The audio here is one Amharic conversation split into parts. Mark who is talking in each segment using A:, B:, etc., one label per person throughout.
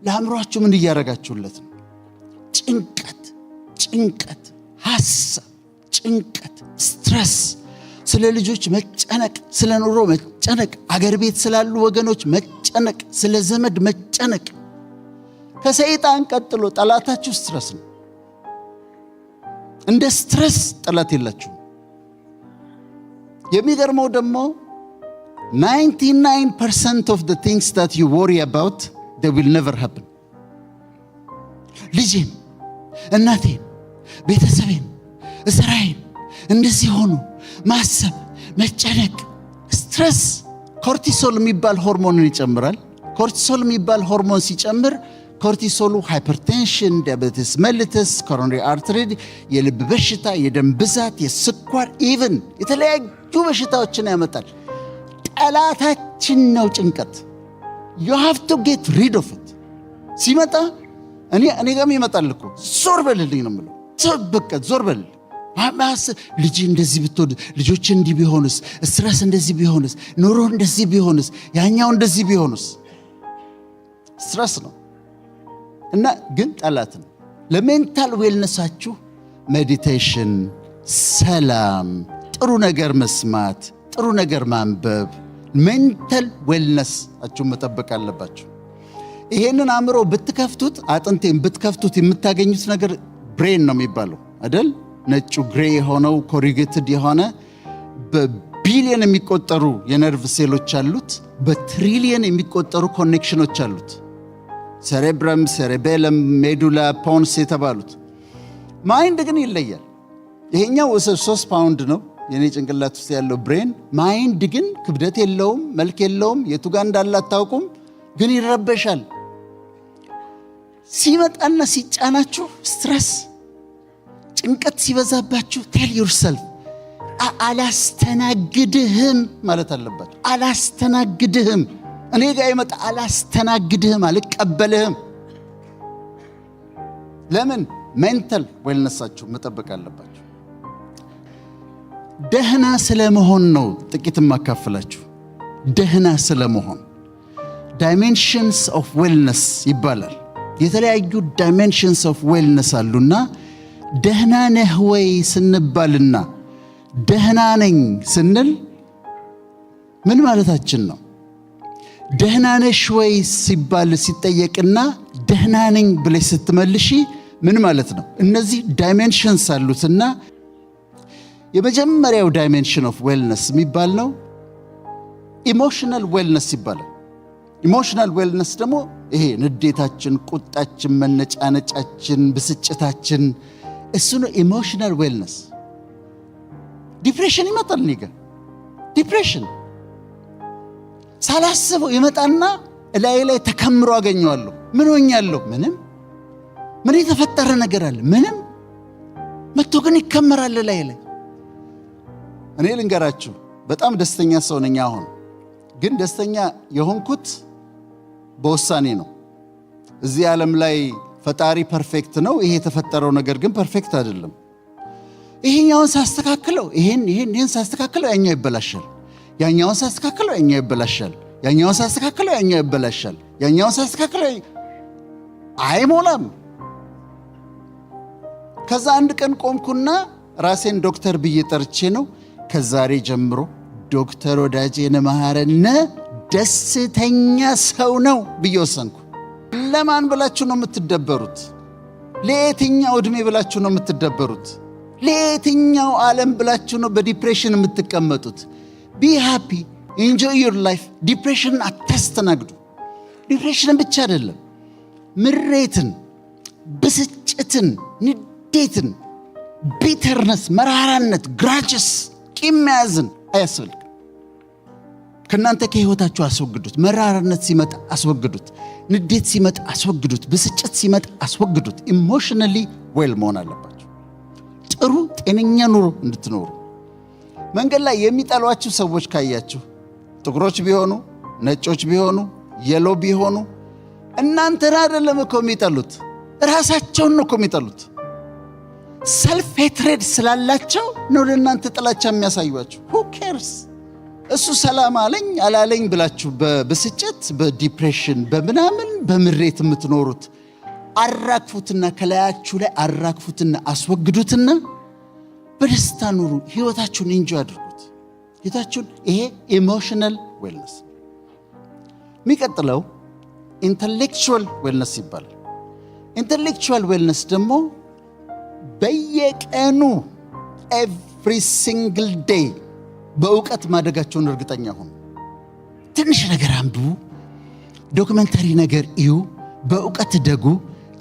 A: ለአእምሮአችሁ ምን እያረጋችሁለት ነው? ጭንቀት፣ ሐሳብ፣ ጭንቀት፣ ስትረስ፣ ስለ ልጆች መጨነቅ፣ ስለ ኑሮ መጨነቅ፣ አገር ቤት ስላሉ ወገኖች መጨነቅ፣ ስለ ዘመድ መጨነቅ። ከሰይጣን ቀጥሎ ጠላታችሁ ስትረስ ነው። እንደ ስትረስ ጠላት የላችሁም። የሚገርመው ደግሞ 99% of the things that you worry about, they will never happen. ልጄን፣ እናቴን፣ ቤተሰቤን፣ እስራኤል እንደዚህ ሆኑ ማሰብ፣ መጨነቅ፣ ስትረስ ኮርቲሶል የሚባል ሆርሞንን ይጨምራል። ኮርቲሶል የሚባል ሆርሞን ሲጨምር ኮርቲሶሉ ሃይፐርቴንሽን፣ ዲያቤቲስ ሜሊተስ፣ ኮሮነሪ አርተሪ፣ የልብ በሽታ፣ የደም ብዛት፣ የስኳር፣ ኢቭን የተለያዩ በሽታዎችን ያመጣል። ጠላታችን ነው ጭንቀት። you have to get rid of it። ሲመጣ እኔ ጋርም ይመጣል እኮ ዞር በልልኝ ነው የምለው። በቃ ዞር በልልኝ። ልጅ እንደዚህ ብትወድ፣ ልጆች እንዲህ ቢሆንስ፣ ስትረስ እንደዚህ ቢሆንስ፣ ኑሮ እንደዚህ ቢሆንስ፣ ያኛው እንደዚህ ቢሆንስ። ስትረስ ነው እና ግን ጠላት ነው። ለሜንታል ዌልነሳችሁ ሜዲቴሽን፣ ሰላም፣ ጥሩ ነገር መስማት፣ ጥሩ ነገር ማንበብ፣ ሜንታል ዌልነሳችሁ መጠበቅ አለባችሁ። ይሄንን አእምሮ ብትከፍቱት፣ አጥንቴን ብትከፍቱት የምታገኙት ነገር ብሬን ነው የሚባለው አይደል? ነጩ ግሬ የሆነው ኮሪጌትድ የሆነ በቢሊየን የሚቆጠሩ የነርቭ ሴሎች አሉት። በትሪሊየን የሚቆጠሩ ኮኔክሽኖች አሉት። ሴሬብረም፣ ሴሬቤለም፣ ሜዱላ፣ ፖንስ የተባሉት። ማይንድ ግን ይለያል። ይሄኛው 3 ፓውንድ ነው የኔ ጭንቅላት ውስጥ ያለው ብሬን። ማይንድ ግን ክብደት የለውም፣ መልክ የለውም፣ የቱ ጋር እንዳለ አታውቁም፣ ግን ይረበሻል። ሲመጣና ሲጫናችሁ ስትረስ፣ ጭንቀት ሲበዛባችሁ ቴል ዩርሰልፍ አላስተናግድህም ማለት አለባችሁ። አላስተናግድህም፣ እኔ ጋር ይመጣ አላስተናግድህም፣ አልቀበልህም። ለምን? ሜንታል ዌልነሳችሁ መጠበቅ አለባችሁ። ደህና ስለመሆን ነው ጥቂት ማካፈላችሁ። ደህና ስለመሆን ዳይሜንሽንስ ኦፍ ዌልነስ ይባላል። የተለያዩ ዳይሜንሽንስ ኦፍ ዌልነስ አሉና ደህና ነህ ወይ ስንባልና ደህና ነኝ ስንል ምን ማለታችን ነው? ደህና ነሽ ወይ ሲባል ሲጠየቅና ደህና ነኝ ብለሽ ስትመልሺ ምን ማለት ነው? እነዚህ ዳይሜንሽንስ አሉትና የመጀመሪያው ዳይሜንሽን ኦፍ ዌልነስ የሚባል ነው ኢሞሽናል ዌልነስ ይባላል። ኢሞሽናል ዌልነስ ደግሞ ይሄ ንዴታችን፣ ቁጣችን፣ መነጫነጫችን፣ ብስጭታችን እሱ ነው ኢሞሽናል ዌልነስ። ዲፕሬሽን ይመጣል። እኔ ጋር ዲፕሬሽን ሳላስበው ይመጣና ላይ ተከምሮ አገኘዋለሁ። ምን ሆኛለሁ? ምንም። ምን የተፈጠረ ነገር አለ? ምንም። መጥቶ ግን ይከመራል ላይ። እኔ ልንገራችሁ በጣም ደስተኛ ሰው ነኝ። አሁን ግን ደስተኛ የሆንኩት በውሳኔ ነው። እዚህ ዓለም ላይ ፈጣሪ ፐርፌክት ነው። ይሄ የተፈጠረው ነገር ግን ፐርፌክት አይደለም። ይሄኛውን ሳስተካክለው ይሄን ሳስተካክለው ያኛው ይበላሻል። ያኛውን ሳስተካክለው ያኛው ይበላሻል። ያኛውን ሳስተካክለው ያኛው ይበላሻል። ያኛውን ሳስተካክለው አይሞላም። ከዛ አንድ ቀን ቆምኩና ራሴን ዶክተር ብዬ ጠርቼ ነው ከዛሬ ጀምሮ ዶክተር ወዳጄነ መሐረነ ደስተኛ ሰው ነው ብዬ ወሰንኩ። ለማን ብላችሁ ነው የምትደበሩት? ለየትኛው ዕድሜ ብላችሁ ነው የምትደበሩት? ለየትኛው ዓለም ብላችሁ ነው በዲፕሬሽን የምትቀመጡት? ቢ ሃፒ ኢንጆይ ዩር ላይፍ። ዲፕሬሽንን አታስተናግዱ። ዲፕሬሽንን ብቻ አይደለም፣ ምሬትን፣ ብስጭትን፣ ንዴትን፣ ቢተርነስ፣ መራራነት፣ ግራጅስ፣ ቂም መያዝን አያስፈልግም። ከእናንተ ከህይወታችሁ አስወግዱት። መራራነት ሲመጣ አስወግዱት። ንዴት ሲመጣ አስወግዱት። ብስጭት ሲመጣ አስወግዱት። ኢሞሽናሊ ዌል መሆን አለባችሁ፣ ጥሩ ጤነኛ ኑሮ እንድትኖሩ። መንገድ ላይ የሚጠሏችሁ ሰዎች ካያችሁ፣ ጥቁሮች ቢሆኑ፣ ነጮች ቢሆኑ፣ የሎ ቢሆኑ፣ እናንተን አይደለም እኮ የሚጠሉት፣ ራሳቸውን ነው እኮ የሚጠሉት። ሰልፍ ሄትሬድ ስላላቸው ነው ለእናንተ ጥላቻ የሚያሳዩአችሁ። who cares? እሱ ሰላም አለኝ አላለኝ ብላችሁ በብስጭት በዲፕሬሽን በምናምን በምሬት የምትኖሩት አራግፉትና ከላያችሁ ላይ አራግፉትና አስወግዱትና በደስታ ኑሩ። ህይወታችሁን ኢንጆይ አድርጉት። ህይወታችሁን ይሄ ኢሞሽናል ዌልነስ። የሚቀጥለው ኢንተሌክቹዋል ዌልነስ ይባላል። ኢንተሌክቹዋል ዌልነስ ደግሞ በየቀኑ ኤቭሪ ሲንግል ዴይ በእውቀት ማደጋቸውን እርግጠኛ ሆኑ። ትንሽ ነገር አንብቡ፣ ዶክመንተሪ ነገር እዩ፣ በእውቀት ደጉ፣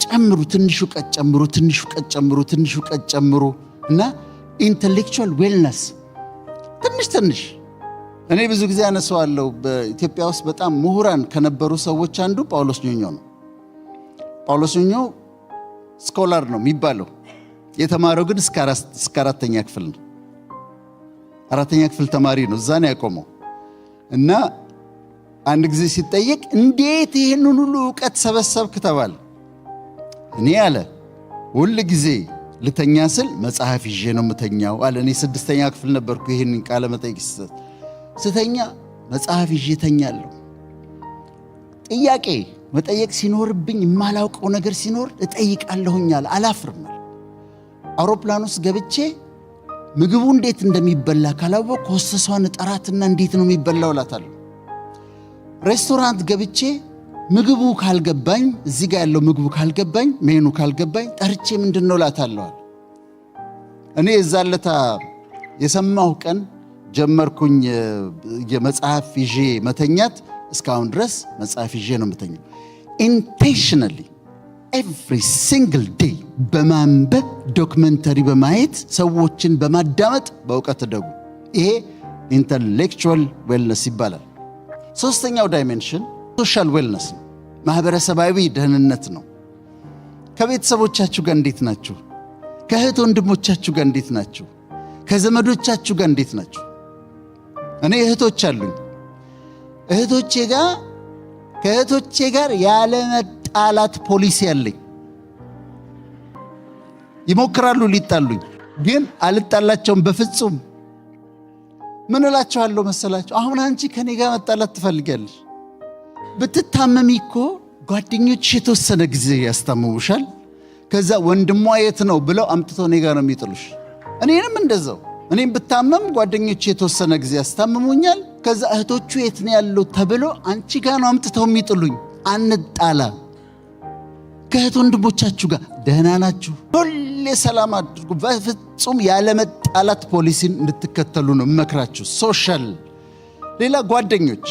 A: ጨምሩ፣ ትንሽ እውቀት ጨምሩ፣ ትንሽ እውቀት ጨምሩ፣ ትንሽ እውቀት ጨምሩ እና ኢንተሌክቹዋል ዌልነስ ትንሽ እኔ ብዙ ጊዜ አነሳዋለሁ። በኢትዮጵያ ውስጥ በጣም ምሁራን ከነበሩ ሰዎች አንዱ ጳውሎስ ኞኞ ነው። ጳውሎስ ኞኞ ስኮላር ነው የሚባለው። የተማረው ግን እስከ አራተኛ ክፍል ነው። አራተኛ ክፍል ተማሪ ነው። እዛ ነው ያቆመው እና አንድ ጊዜ ሲጠየቅ እንዴት ይህንን ሁሉ እውቀት ሰበሰብክ ተባለ። እኔ አለ ሁል ጊዜ ልተኛ ስል መጽሐፍ ይዤ ነው የምተኛው አለ። እኔ 6ኛ ክፍል ነበርኩ። ይህን ቃለ መጠይቅ ስተኛ መጽሐፍ ይዤ ተኛለሁ። ጥያቄ መጠየቅ ሲኖርብኝ የማላውቀው ነገር ሲኖር እጠይቃለሁኛል፣ አላፍርም። አውሮፕላን ውስጥ ገብቼ ምግቡ እንዴት እንደሚበላ ካላወቅኩ ሆስተሷን ጠራትና እንዴት ነው የሚበላው እላታለሁ። ሬስቶራንት ገብቼ ምግቡ ካልገባኝ፣ እዚህ ጋር ያለው ምግቡ ካልገባኝ፣ ሜኑ ካልገባኝ ጠርቼ ምንድነው እላታለሁ። እኔ የዛለታ የሰማሁ ቀን ጀመርኩኝ የመጽሐፍ ይዤ መተኛት። እስካሁን ድረስ መጽሐፍ ይዤ ነው የምተኛው። ኢንቴንሽናሊ ኤቭሪ ሲንግል ዴይ በማንበብ ዶክመንተሪ በማየት ሰዎችን በማዳመጥ በእውቀት ደጉ። ይሄ ኢንተሌክቹዋል ዌልነስ ይባላል። ሶስተኛው ዳይሜንሽን ሶሻል ዌልነስ ነው። ማህበረሰባዊ ደህንነት ነው። ከቤተሰቦቻችሁ ጋር እንዴት ናችሁ? ከእህት ወንድሞቻችሁ ጋር እንዴት ናችሁ? ከዘመዶቻችሁ ጋር እንዴት ናችሁ? እኔ እህቶች አሉኝ። ከእህቶቼ ጋር ያለ መጣላት ፖሊሲ አለኝ። ይሞክራሉ ሊጣሉኝ፣ ግን አልጣላቸውም በፍጹም። ምን እላቸዋለሁ መሰላቸው? አሁን አንቺ ከኔ ጋር መጣላት ትፈልጊያለሽ? ብትታመሚ እኮ ጓደኞችሽ የተወሰነ ጊዜ ያስታምሙሻል። ከዛ ወንድሟ የት ነው ብለው አምጥተው እኔ ጋር ነው የሚጥሉሽ። እኔንም እንደዛው። እኔም ብታመም ጓደኞች የተወሰነ ጊዜ ያስታምሙኛል። ከዛ እህቶቹ የት ነው ያለው ተብሎ አንቺ ጋር ነው አምጥተው የሚጥሉኝ። አንጣላ። ከእህት ወንድሞቻችሁ ጋር ደህና ናችሁ? ሁሌ ሰላም አድርጉ። በፍጹም ያለ መጣላት ፖሊሲን እንድትከተሉ ነው እመክራችሁ። ሶሻል ሌላ ጓደኞች፣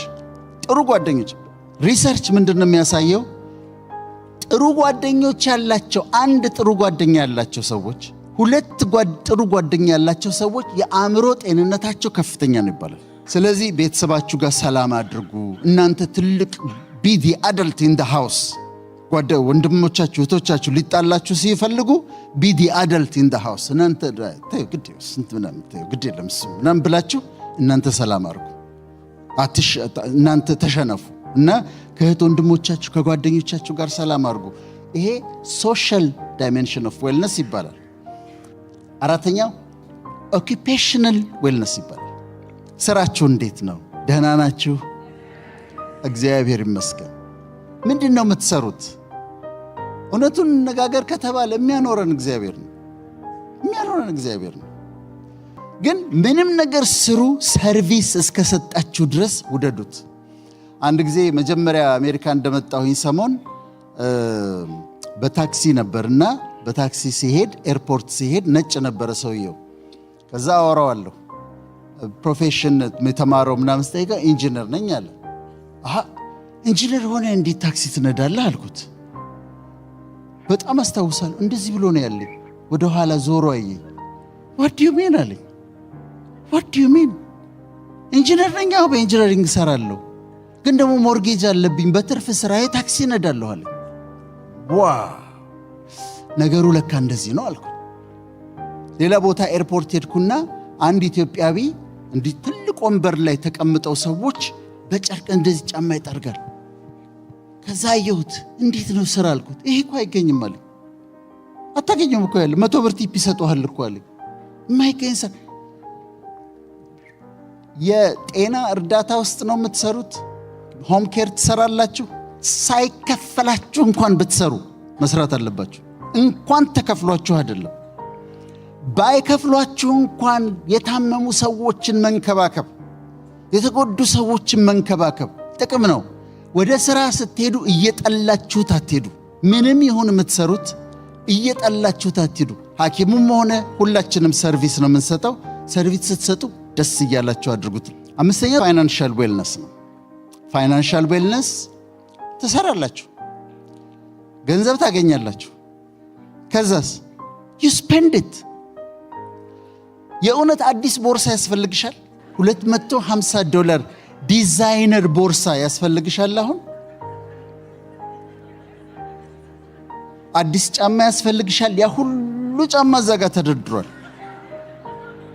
A: ጥሩ ጓደኞች። ሪሰርች ምንድን ነው የሚያሳየው? ጥሩ ጓደኞች ያላቸው፣ አንድ ጥሩ ጓደኛ ያላቸው ሰዎች፣ ሁለት ጥሩ ጓደኛ ያላቸው ሰዎች የአእምሮ ጤንነታቸው ከፍተኛ ነው ይባላል። ስለዚህ ቤተሰባችሁ ጋር ሰላም አድርጉ። እናንተ ትልቅ ቢዲ አደልት ኢን ዘ ሃውስ። ወንድሞቻችሁ እህቶቻችሁ ሊጣላችሁ ሲፈልጉ ቢዲ አደልት ኢን ዘ ሃውስ። እናንተ ታዩ ግድ የለም ምናምን ብላችሁ እናንተ ሰላም አድርጉ። እናንተ ተሸነፉ እና ከእህት ወንድሞቻችሁ ከጓደኞቻችሁ ጋር ሰላም አድርጉ። ይሄ ሶሻል ዳይሜንሽን ኦፍ ዌልነስ ይባላል። አራተኛው ኦኪፔሽናል ዌልነስ ይባላል። ስራችሁ እንዴት ነው? ደህና ናችሁ? እግዚአብሔር ይመስገን። ምንድን ነው የምትሰሩት? እውነቱን ነጋገር ከተባለ የሚያኖረን እግዚአብሔር ነው። ግን ምንም ነገር ስሩ፣ ሰርቪስ እስከሰጣችሁ ድረስ ውደዱት። አንድ ጊዜ መጀመሪያ አሜሪካ እንደመጣሁኝ ሰሞን በታክሲ ነበርና በታክሲ ሲሄድ ኤርፖርት ሲሄድ ነጭ ነበረ ሰውየው። ከዛ አወራዋለሁ። ፕሮፌሽን የተማረው ምናምን ስጠይቀ ኢንጂነር ነኝ አለ። ኢንጂነር ሆነ እንዴት ታክሲ ትነዳለህ አልኩት። በጣም አስታውሳለሁ። እንደዚህ ብሎ ነው ያለኝ። ወደ ኋላ ዞሮ አየኝ። what do you mean አለኝ። what do you mean? ኢንጂነር ነኝ። አዎ በኢንጂነሪንግ እሰራለሁ፣ ግን ደግሞ ሞርጌጅ አለብኝ። በትርፍ ስራዬ ታክሲ እነዳለሁ አለኝ። ነገሩ ለካ እንደዚህ ነው አልኩ። ሌላ ቦታ ኤርፖርት ሄድኩና አንድ ኢትዮጵያዊ እንዲህ ትልቅ ወንበር ላይ ተቀምጠው ሰዎች በጨርቅ እንደዚህ ጫማ ይጠርጋል። ከዛ አየሁት። እንዴት ነው ስራ አልኩት። ይሄ እኮ አይገኝም አለኝ። አታገኘውም እኮ ያለ 100 ብር ቲፕ ይሰጡሃል እኮ አለኝ። የማይገኝ ስራ። የጤና እርዳታ ውስጥ ነው የምትሰሩት፣ ሆም ኬር ትሰራላችሁ፣ ሳይከፈላችሁ እንኳን ብትሰሩ መስራት አለባችሁ። እንኳን ተከፍሏችሁ አይደለም፣ ባይከፍሏችሁ እንኳን የታመሙ ሰዎችን መንከባከብ፣ የተጎዱ ሰዎችን መንከባከብ ጥቅም ነው። ወደ ሥራ ስትሄዱ እየጠላችሁት አትሄዱ። ምንም ይሁን የምትሰሩት እየጠላችሁት አትሄዱ። ሐኪሙም ሆነ ሁላችንም ሰርቪስ ነው የምንሰጠው። ሰርቪስ ስትሰጡ ደስ እያላችሁ አድርጉት። አምስተኛው ፋይናንሻል ዌልነስ ነው። ፋይናንሻል ዌልነስ ትሰራላችሁ፣ ገንዘብ ታገኛላችሁ። ከዛስ you spend it። የእውነት አዲስ ቦርሳ ያስፈልግሻል? $250 ዲዛይነር ቦርሳ ያስፈልግሻል? አሁን አዲስ ጫማ ያስፈልግሻል? ያ ሁሉ ጫማ እዛ ጋር ተደርድሯል።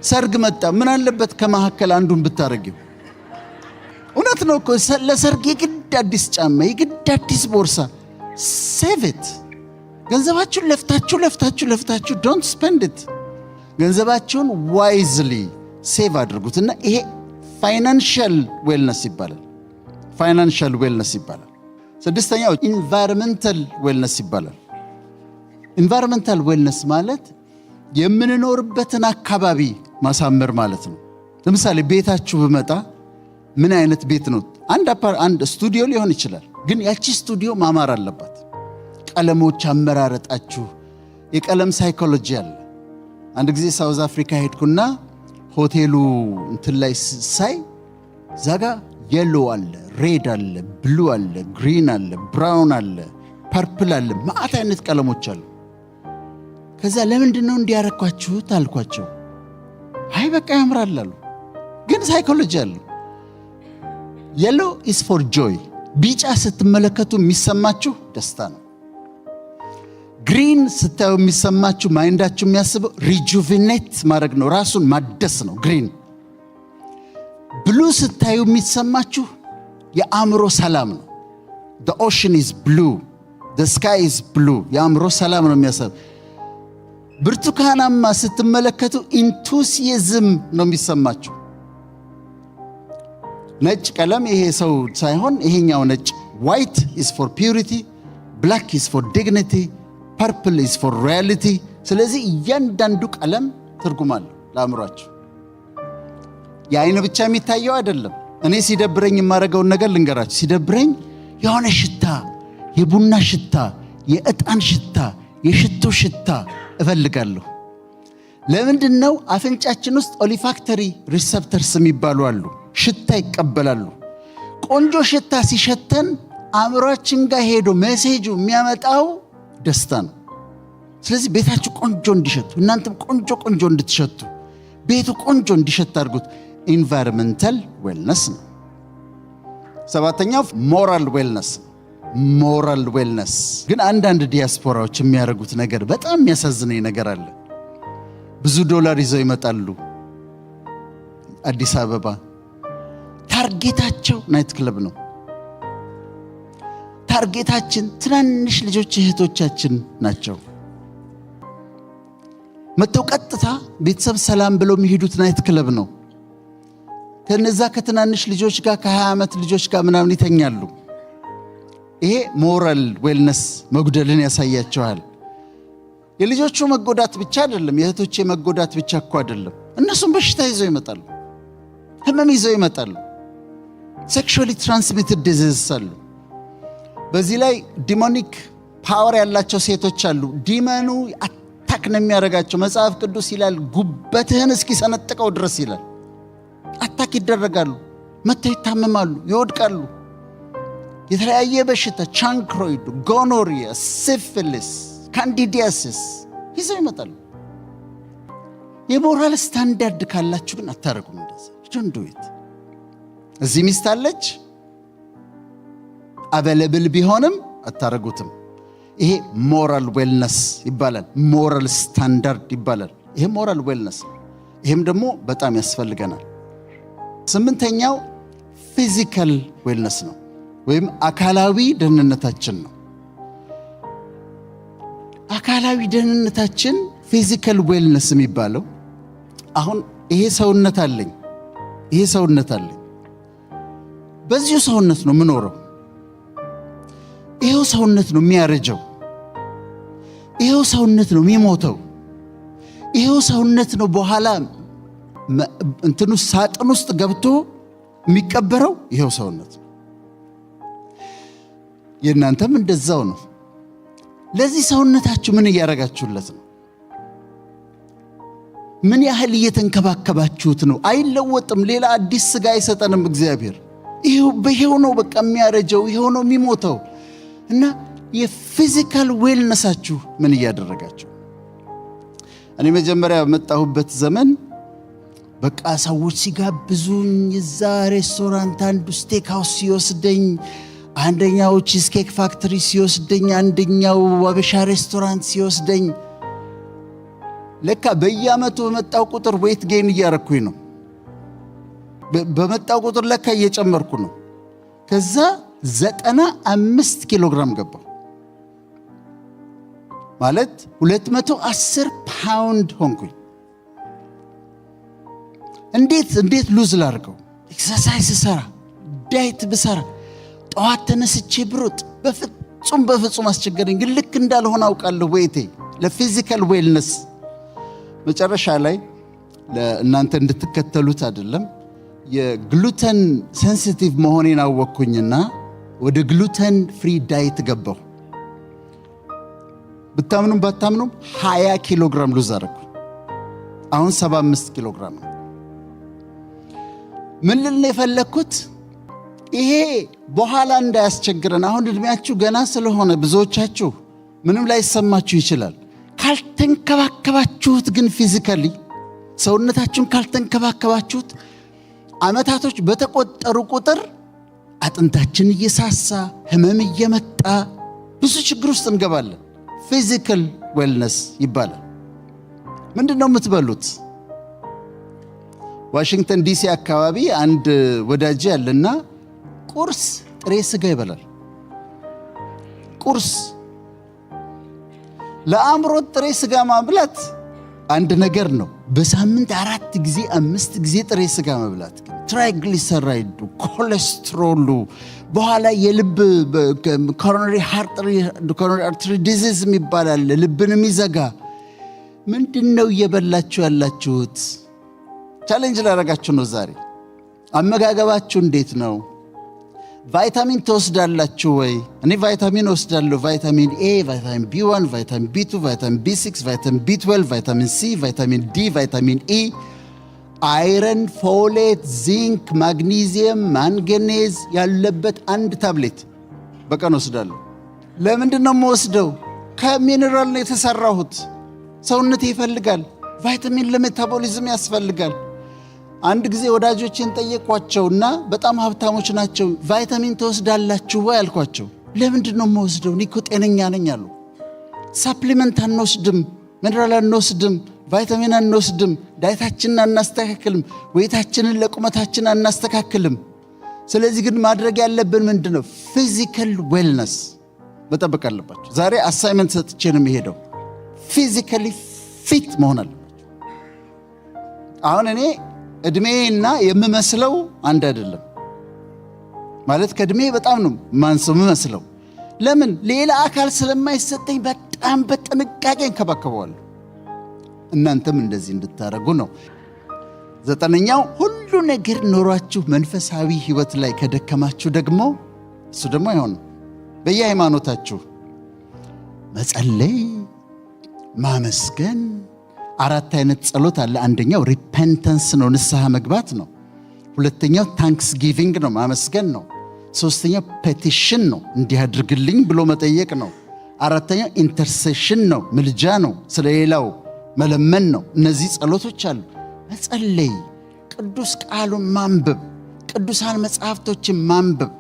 A: ሰርግ መጣ፣ ምን አለበት ከመካከል አንዱን ብታረጊው? እውነት ነው እኮ ለሰርግ የግድ አዲስ ጫማ፣ የግድ አዲስ ቦርሳ። ሴቭ ኢት። ገንዘባችሁን ለፍታችሁ ዶንት ስፔንድ ኢት። ገንዘባችሁን ዋይዝሊ ሴቭ አድርጉትና ይሄ ፋይናንሻል ዌልነስ ይባላል። ፋይናንሻል ዌልነስ ይባላል። ስድስተኛው ኢንቫይሮንመንታል ዌልነስ ይባላል። ኢንቫይሮንመንታል ዌልነስ ማለት የምንኖርበትን አካባቢ ማሳመር ማለት ነው። ለምሳሌ ቤታችሁ ብመጣ ምን አይነት ቤት ነው? አንድ ስቱዲዮ ሊሆን ይችላል፣ ግን ያቺ ስቱዲዮ ማማር አለባት። ቀለሞች አመራረጣችሁ፣ የቀለም ሳይኮሎጂ አለ። አንድ ጊዜ ሳውዝ አፍሪካ ሄድኩና ሆቴሉ እንትን ላይ ሳይ ዛጋ የሎ አለ፣ ሬድ አለ፣ ብሉ አለ፣ ግሪን አለ፣ ብራውን አለ፣ ፐርፕል አለ፣ ማአት አይነት ቀለሞች አሉ። ከዛ ለምንድን ነው እንዲያረኳችሁት አልኳቸው። አይ በቃ ያምራል አሉ። ግን ሳይኮሎጂ አለ። የሎ ኢስ ፎር ጆይ፣ ቢጫ ስትመለከቱ የሚሰማችሁ ደስታ ነው። ግሪን ስታዩ የሚሰማችሁ ማይንዳችሁ የሚያስበው ሪጁቪኔት ማድረግ ነው፣ ራሱን ማደስ ነው ግሪን። ብሉ ስታዩ የሚሰማችሁ የአእምሮ ሰላም ነው። the ocean is blue, the sky is blue፣ የአእምሮ ሰላም ነው የሚያሰብ። ብርቱካናማ ስትመለከቱ ኢንቱሲዝም ነው የሚሰማችሁ። ነጭ ቀለም ይሄ ሰው ሳይሆን ይሄኛው ነጭ፣ white is for purity, black is for dignity, purple is for reality። ስለዚህ እያንዳንዱ ቀለም ትርጉም አለው ለአእምሯችሁ። የአይን ብቻ የሚታየው አይደለም። እኔ ሲደብረኝ የማደርገውን ነገር ልንገራችሁ። ሲደብረኝ የሆነ ሽታ፣ የቡና ሽታ፣ የዕጣን ሽታ፣ የሽቶ ሽታ እፈልጋለሁ። ለምንድን ነው? አፍንጫችን ውስጥ ኦሊፋክተሪ ሪሰፕተርስ የሚባሉ አሉ፣ ሽታ ይቀበላሉ። ቆንጆ ሽታ ሲሸተን አእምሯችን ጋር ሄዶ ሜሴጁ የሚያመጣው ደስታ ነው። ስለዚህ ቤታችሁ ቆንጆ እንዲሸቱ፣ እናንተም ቆንጆ እንድትሸቱ፣ ቤቱ ቆንጆ እንዲሸት አድርጉት። ኢንቫይሮንመንታል ዌልነስ ነው። ሰባተኛው ሞራል ዌልነስ። ሞራል ዌልነስ ግን አንዳንድ ዲያስፖራዎች የሚያደርጉት ነገር በጣም የሚያሳዝነኝ ነገር አለ። ብዙ ዶላር ይዘው ይመጣሉ አዲስ አበባ። ታርጌታቸው ናይት ክለብ ነው። ታርጌታችን ትናንሽ ልጆች እህቶቻችን ናቸው። መተው ቀጥታ ቤተሰብ ሰላም ብለው የሚሄዱት ናይት ክለብ ነው። ከነዛ ከትናንሽ ልጆች ጋር ከ20 ዓመት ልጆች ጋር ምናምን ይተኛሉ። ይሄ ሞራል ዌልነስ መጉደልን ያሳያቸዋል። የልጆቹ መጎዳት ብቻ አይደለም፣ የእህቶቼ መጎዳት ብቻ እኮ አይደለም። እነሱም በሽታ ይዘው ይመጣሉ፣ ህመም ይዘው ይመጣሉ። ሴክሹዋሊ ትራንስሚትድ ዲዚዝስ አሉ። በዚህ ላይ ዲሞኒክ ፓወር ያላቸው ሴቶች አሉ። ዲመኑ አታክ ነው የሚያደርጋቸው። መጽሐፍ ቅዱስ ይላል ጉበትህን እስኪሰነጥቀው ድረስ ይላል። አታክ ይደረጋሉ፣ መተው ይታመማሉ፣ ይወድቃሉ። የተለያየ በሽታ ቻንክሮይድ፣ ጎኖሪያ፣ ሲፊሊስ፣ ካንዲዲያሲስ ይዘው ይመጣሉ። የሞራል ስታንዳርድ ካላችሁ ግን አታረጉም። እንደዛ ዶንት ዱ ኢት። እዚህ ሚስት አለች አቬለብል ቢሆንም አታረጉትም። ይሄ ሞራል ዌልነስ ይባላል። ሞራል ስታንዳርድ ይባላል። ይሄ ሞራል ዌልነስ፣ ይሄም ደግሞ በጣም ያስፈልገናል። ስምንተኛው ፊዚካል ዌልነስ ነው፣ ወይም አካላዊ ደህንነታችን ነው። አካላዊ ደህንነታችን ፊዚካል ዌልነስ የሚባለው አሁን ይሄ ሰውነት አለኝ፣ ይሄ ሰውነት አለኝ። በዚሁ ሰውነት ነው የምኖረው። ይሄው ሰውነት ነው የሚያረጀው። ይሄው ሰውነት ነው የሚሞተው። ይሄው ሰውነት ነው በኋላ እንትኑ ሳጥን ውስጥ ገብቶ የሚቀበረው። ይሄው ሰውነት ነው። የእናንተም እንደዛው ነው። ለዚህ ሰውነታችሁ ምን እያደረጋችሁለት ነው? ምን ያህል እየተንከባከባችሁት ነው? አይለወጥም። ሌላ አዲስ ስጋ አይሰጠንም እግዚአብሔር። ይሄው ነው በቃ የሚያረጀው፣ ይሄው ነው የሚሞተው። እና የፊዚካል ዌልነሳችሁ ምን እያደረጋችሁ? እኔ መጀመሪያ በመጣሁበት ዘመን በቃ ሰዎች ሲጋብዙኝ እዛ ሬስቶራንት አንዱ ስቴክ ሃውስ ሲወስደኝ፣ አንደኛው ቺዝ ኬክ ፋክተሪ ሲወስደኝ፣ አንደኛው አበሻ ሬስቶራንት ሲወስደኝ፣ ለካ በየአመቱ በመጣው ቁጥር ዌት ጌን እያረኩኝ ነው። በመጣው ቁጥር ለካ እየጨመርኩ ነው። ከዛ 95 ኪሎ ግራም ገባሁ። ማለት 210 ፓውንድ ሆንኩኝ። እንዴት ሉዝ ላድርገው? ኤክሰርሳይዝ ሰራ፣ ዳይት ብሰራ፣ ጠዋት ተነስቼ ብሮጥ፣ በፍጹም አስቸገረኝ። ግን ልክ እንዳልሆነ አውቃለሁ። ወይቴ ለፊዚካል ዌልነስ መጨረሻ ላይ ለእናንተ እንድትከተሉት አይደለም፣ የግሉተን ሴንሲቲቭ መሆኔን አወቅኩኝና ወደ ግሉተን ፍሪ ዳይት ገባሁ። ብታምኑም ባታምኑም 20 ኪሎ ግራም ሉዝ አደረኩ። አሁን 75 ኪሎ ግራም ነው። ምን ልል የፈለኩት ይሄ በኋላ እንዳያስቸግረን። አሁን እድሜያችሁ ገና ስለሆነ ብዙዎቻችሁ ምንም ላይሰማችሁ ይችላል። ካልተንከባከባችሁት ግን ፊዚካሊ ሰውነታችሁን ካልተንከባከባችሁት አመታቶች በተቆጠሩ ቁጥር አጥንታችን እየሳሳ ህመም እየመጣ ብዙ ችግር ውስጥ እንገባለን። ፊዚካል ዌልነስ ይባላል። ምንድነው የምትበሉት? ዋሽንግተን ዲሲ አካባቢ አንድ ወዳጅ ያለና ቁርስ ጥሬ ስጋ ይበላል። ቁርስ ለአእምሮ ጥሬ ስጋ ማብላት አንድ ነገር ነው። በሳምንት 4 ጊዜ 5 ጊዜ ጥሬ ስጋ መብላት ግን ትራይግሊሰራይዱ፣ ኮሌስትሮሉ፣ በኋላ የልብ ኮሮነሪ አርተሪ ዲዚዝ የሚባላል ልብን የሚዘጋ ምንድነው እየበላችሁ ያላችሁት? ቻሌንጅ ላደርጋችሁ ነው ዛሬ። አመጋገባችሁ እንዴት ነው? ቫይታሚን ትወስዳላችሁ ወይ? እኔ ቫይታሚን ወስዳለሁ። ቫይታሚን ኤ፣ ቫይታሚን ቢ1፣ ቫይታሚን ቢ2፣ ቫይታሚን ቢ6፣ ቫይታሚን ቢ12፣ ቫይታሚን ሲ፣ ቫይታሚን ዲ፣ ቫይታሚን ኢ፣ አይረን፣ ፎሌት፣ ዚንክ፣ ማግኒዚየም፣ ማንገኔዝ ያለበት አንድ ታብሌት በቀን ወስዳለሁ። ለምንድን ነው የምወስደው? ከሚነራል ነው የተሰራሁት። ሰውነቴ ይፈልጋል። ቫይታሚን ለሜታቦሊዝም ያስፈልጋል። አንድ ጊዜ ወዳጆችን ጠየቅኳቸውና በጣም ሀብታሞች ናቸው። ቫይታሚን ተወስዳላችሁ ወይ አልኳቸው። ለምንድን ነው የምወስደው? እኔ እኮ ጤነኛ ነኝ አሉ። ሳፕሊመንት አንወስድም፣ ሚነራል አንወስድም፣ ቫይታሚን አንወስድም፣ ዳይታችንን አናስተካክልም፣ ወይታችንን ለቁመታችን አናስተካክልም። ስለዚህ ግን ማድረግ ያለብን ምንድን ነው? ፊዚካል ዌልነስ መጠበቅ አለባቸው። ዛሬ አሳይመንት ሰጥቼ ነው የሚሄደው። ፊዚካሊ ፊት መሆን አለባቸው። አሁን እኔ እድሜና የምመስለው አንድ አይደለም። ማለት ከእድሜ በጣም ነው ማንሰው የምመስለው። ለምን? ሌላ አካል ስለማይሰጠኝ በጣም በጥንቃቄ እንከባከበዋለሁ። እናንተም እንደዚህ እንድታረጉ ነው። 9ኛው ሁሉ ነገር ኖሯችሁ መንፈሳዊ ህይወት ላይ ከደከማችሁ ደግሞ እሱ ደግሞ አይሆንም። በየሃይማኖታችሁ መጸለይ፣ ማመስገን 4 አይነት ጸሎት አለ። አንደኛው ሪፔንተንስ ነው፣ ንስሐ መግባት ነው። ሁለተኛው ታንክስ ጊቪንግ ነው፣ ማመስገን ነው። ሶስተኛው ፔቲሽን ነው፣ እንዲህ አድርግልኝ ብሎ መጠየቅ ነው። አራተኛው ኢንተርሴሽን ነው፣ ምልጃ ነው፣ ስለሌላው መለመን ነው። እነዚህ ጸሎቶች አሉ። መጸለይ፣ ቅዱስ ቃሉን ማንበብ፣ ቅዱሳን መጽሐፍቶችን ማንበብ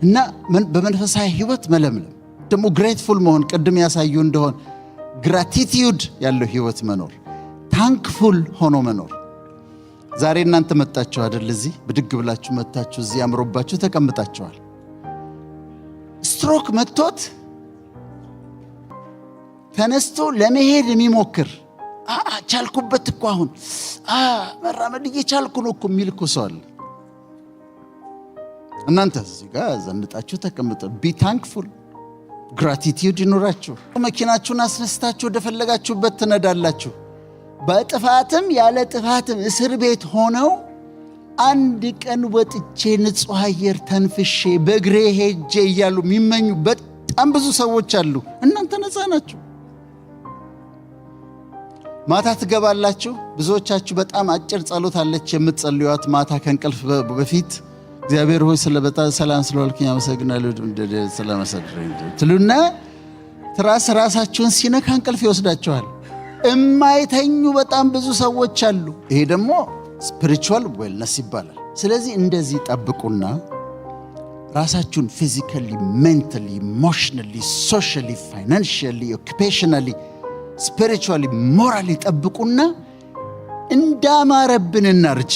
A: እና በመንፈሳዊ ህይወት መለምለም፣ ደግሞ ግሬትፉል መሆን፣ ቅድም ያሳዩ እንደሆን ግራቲቲዩድ ያለው ህይወት መኖር፣ ታንክፉል ሆኖ መኖር። ዛሬ እናንተ መጣችሁ አይደል? እዚህ ብድግ ብላችሁ መጣችሁ፣ እዚህ አምሮባችሁ ተቀምጣችኋል። ስትሮክ መጥቶት ተነስቶ ለመሄድ የሚሞክር ቻልኩበት እኮ አሁን መራመድ እየቻልኩ ነው እኮ የሚል እኮ ሰው አለ። እናንተ እዚህ ጋር ዘንጣችሁ ተቀምጡ። ቢ ታንክፉል፣ ግራቲቲዩድ ይኖራችሁ። መኪናችሁን አስነስታችሁ ወደፈለጋችሁበት ትነዳላችሁ። በጥፋትም ያለ ጥፋትም እስር ቤት ሆነው አንድ ቀን ወጥቼ ንጹህ አየር ተንፍሼ በእግሬ ሄጄ እያሉ የሚመኙ በጣም ብዙ ሰዎች አሉ። እናንተ ነፃ ናችሁ። ማታ ትገባላችሁ። ብዙዎቻችሁ በጣም አጭር ጸሎት አለች የምትጸልዩት ማታ ከእንቅልፍ በፊት እግዚአብሔር ሆይ ስለበጣም ሰላም ስለዋልክኝ አመሰግናለሁ ስለመሰድረኝ ትሉና ራሳችሁን ሲነካ እንቅልፍ ይወስዳችኋል። እማይተኙ በጣም ብዙ ሰዎች አሉ። ይሄ ደግሞ ስፒሪቹዋል ዌልነስ ይባላል። ስለዚህ እንደዚህ ጠብቁና ራሳችሁን ፊዚካሊ፣ ሜንታሊ፣ ኢሞሽናሊ፣ ሶሻሊ፣ ፋይናንሻሊ፣ ኦኩፔሽናሊ፣ ስፒሪቹዋሊ፣ ሞራሊ ጠብቁና እንዳማረብን እናርጅ።